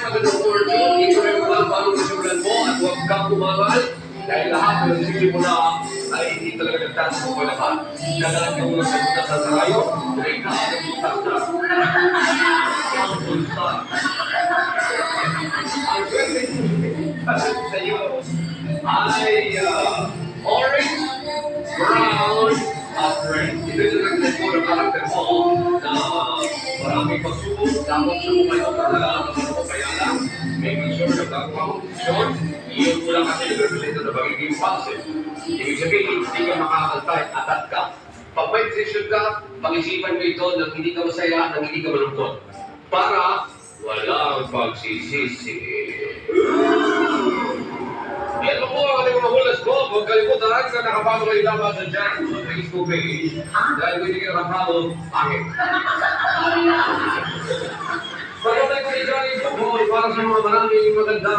magandang fortune, ito ay mga bagong kasimulan mo at huwag kang umangal dahil lahat ng nagsisimula ay hindi talaga nagtaas mo pa naman. Dadalang ka muna sa butas sa sarayo, dahil ka ang butas na. Ang bulsa. Ang swerte sa iyo ay orange, brown, at red. Ito yung nagtaas mo ng karakter mo na maraming pagsubok, dapat sumukay mo talaga ang mga kaya lang. Making sure na gagawa mo desisyon, iyon mo lang kasi nag-represent na magiging passive. Ibig sabihin, hindi ka makakantay, atat ka. Pag may desisyon ka, pag-isipan mo ito nang hindi ka masaya, nang hindi ka malungkot. Para walang pagsisisi. Yan mo po ang ating mga hulas ko. Huwag kalimutan na nakapalo kayo dapat sa dyan sa Facebook page. Dahil kung hindi kayo nakapalo, pangit. Pagkatay ko ni Johnny Football para sa mga maraming maganda